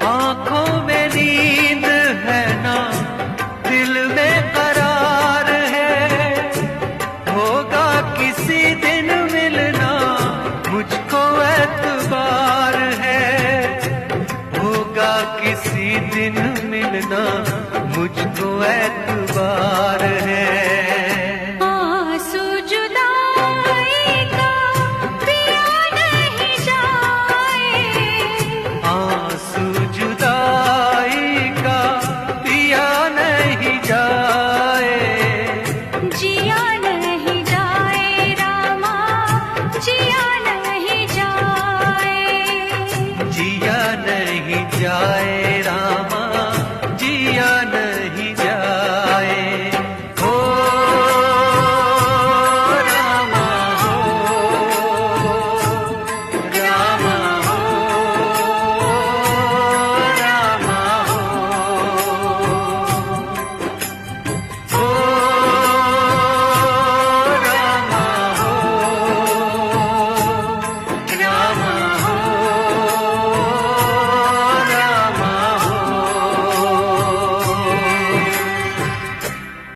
आंखों में नींद है ना, दिल में करार है। होगा किसी दिन मिलना, मुझको एतबार है। होगा किसी दिन मिलना, मुझको एतबार है। जिया नहीं जाए।